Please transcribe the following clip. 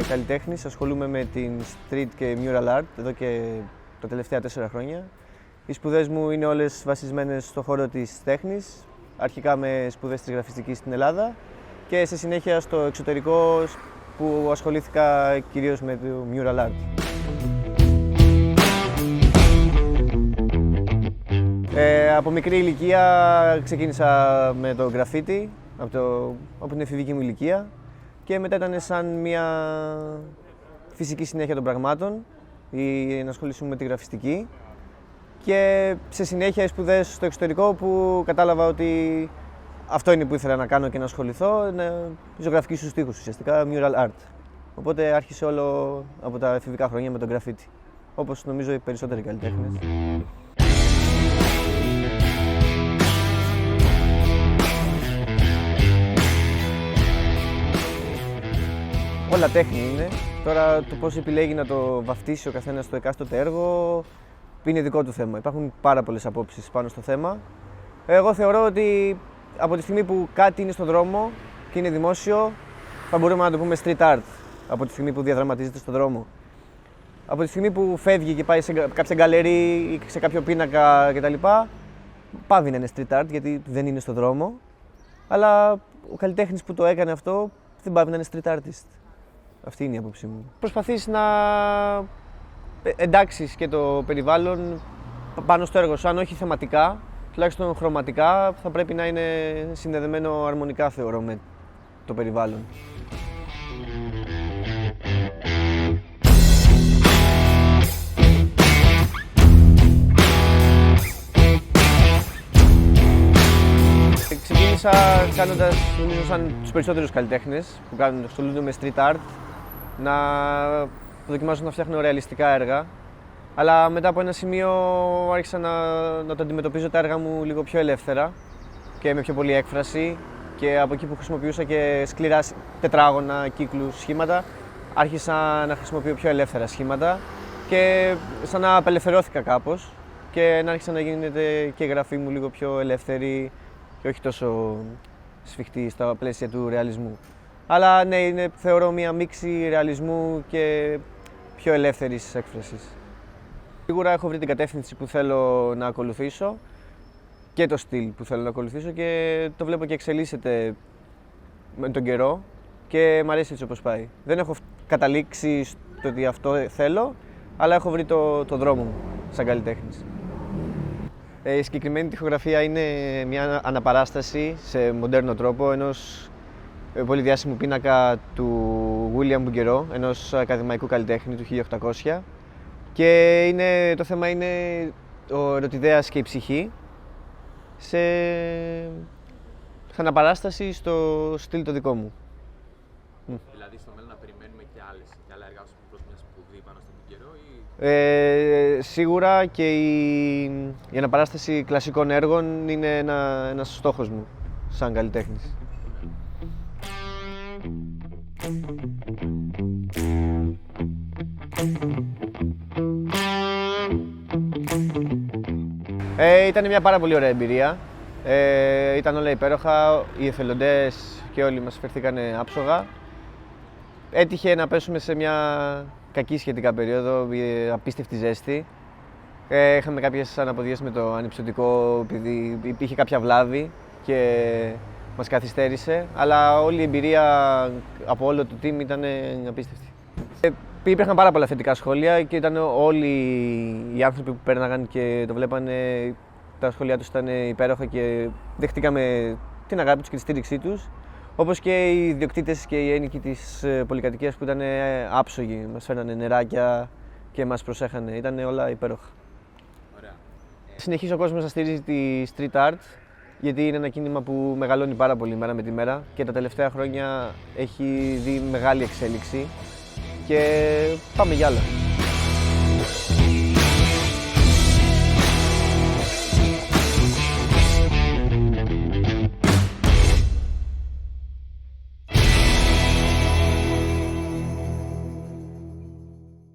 καλλιτέχνης, ασχολούμαι με την street και mural art εδώ και τα τελευταία 4 χρόνια. Οι σπουδές μου είναι όλες βασισμένες στον χώρο της τέχνης, αρχικά με σπουδές της γραφιστικής στην Ελλάδα και στη συνέχεια στο εξωτερικό που ασχολήθηκα κυρίως με το mural art. Από μικρή ηλικία ξεκίνησα με το graffiti, από την εφηβική μου ηλικία και μετά ήταν σαν μια φυσική συνέχεια των πραγμάτων ή να ασχοληθούμε με τη γραφιστική και σε συνέχεια οι σπουδές στο εξωτερικό που κατάλαβα ότι αυτό είναι που ήθελα να κάνω και να ασχοληθώ, ζωγραφική στους τοίχους ουσιαστικά, mural art. Οπότε άρχισε όλο από τα εφηβικά χρόνια με το graffiti, όπως νομίζω οι περισσότεροι καλλιτέχνες. Όλα τέχνη είναι. Τώρα το πώς επιλέγει να το βαφτίσει ο καθένας στο εκάστοτε έργο είναι δικό του θέμα. Υπάρχουν πάρα πολλές απόψεις πάνω στο θέμα. Εγώ θεωρώ ότι από τη στιγμή που κάτι είναι στον δρόμο και είναι δημόσιο, θα μπορούμε να το πούμε street art. Από τη στιγμή που διαδραματίζεται στον δρόμο. Από τη στιγμή που φεύγει και πάει σε κάποια γκαλερί ή σε κάποιο πίνακα κτλ. Πάβει να είναι street art γιατί δεν είναι στον δρόμο. Αλλά ο καλλιτέχνης που το έκανε αυτό δεν πάβει να είναι street artist. Αυτή είναι η άποψή μου. Προσπαθείς να εντάξεις και το περιβάλλον πάνω στο έργο σου, αν όχι θεματικά, τουλάχιστον χρωματικά, θα πρέπει να είναι συνδεδεμένο αρμονικά, θεωρώ, με το περιβάλλον. Ξεκίνησα κάνοντας, νομίζω, σαν τους περισσότερους καλλιτέχνες που ασχολούνται με street art, να δοκιμάζω να φτιάχνω ρεαλιστικά έργα. Αλλά μετά από ένα σημείο άρχισα να το αντιμετωπίζω τα έργα μου λίγο πιο ελεύθερα και με πιο πολλή έκφραση και από εκεί που χρησιμοποιούσα και σκληρά τετράγωνα, κύκλους, σχήματα, άρχισα να χρησιμοποιώ πιο ελεύθερα σχήματα και σαν να απελευθερώθηκα κάπως και να άρχισα να γίνεται και η γραφή μου λίγο πιο ελεύθερη και όχι τόσο σφιχτή στα πλαίσια του ρεαλισμού. Αλλά ναι, θεωρώ μια μίξη ρεαλισμού και πιο ελεύθερης έκφρασης. Σίγουρα έχω βρει την κατεύθυνση που θέλω να ακολουθήσω και το στυλ που θέλω να ακολουθήσω και το βλέπω και εξελίσσεται με τον καιρό και μ' αρέσει έτσι όπως πάει. Δεν έχω καταλήξει στο ότι αυτό θέλω, αλλά έχω βρει το δρόμο μου σαν καλλιτέχνης. Η συγκεκριμένη τοιχογραφία είναι μια αναπαράσταση σε μοντέρνο τρόπο ενός πολύ διάσημου πίνακα του William Bouguereau, ενός ακαδημαϊκού καλλιτέχνη του 1800 και το θέμα είναι ο ερωτιδέας και η ψυχή σε αναπαράσταση στο στυλ το δικό μου. Δηλαδή στο μέλλον να περιμένουμε και άλλα έργα σου προς μια σπουδή πάνω στον Bouguereau ή... Σίγουρα και η αναπαράσταση κλασικών έργων είναι ένας στόχος μου σαν καλλιτέχνης. Ήταν μια πάρα πολύ ωραία εμπειρία. Ήταν όλα υπέροχα, οι εθελοντές και όλοι μας φερθήκανε άψογα. Έτυχε να πέσουμε σε μια κακή σχετικά περίοδο, απίστευτη ζέστη. Είχαμε κάποιες αναποδιές με το ανυψωτικό επειδή υπήρχε κάποια βλάβη και μας καθυστέρησε, αλλά όλη η εμπειρία από όλο το team ήταν απίστευτη. Υπήρχαν πάρα πολλά θετικά σχόλια και ήταν όλοι οι άνθρωποι που πέρναγαν και το βλέπανε, τα σχόλιά τους ήταν υπέροχα και δεχτήκαμε την αγάπη τους και τη στήριξή τους, όπως και οι ιδιοκτήτες και οι ένοικοι της πολυκατοικίας που ήταν άψογοι, μας φέρνανε νεράκια και μας προσέχανε, ήταν όλα υπέροχα. Ωραία. Συνεχίζει ο κόσμος να στηρίζει τη street art, γιατί είναι ένα κίνημα που μεγαλώνει πάρα πολύ μέρα με τη μέρα και τα τελευταία χρόνια έχει δει μεγάλη εξέλιξη και πάμε για άλλα.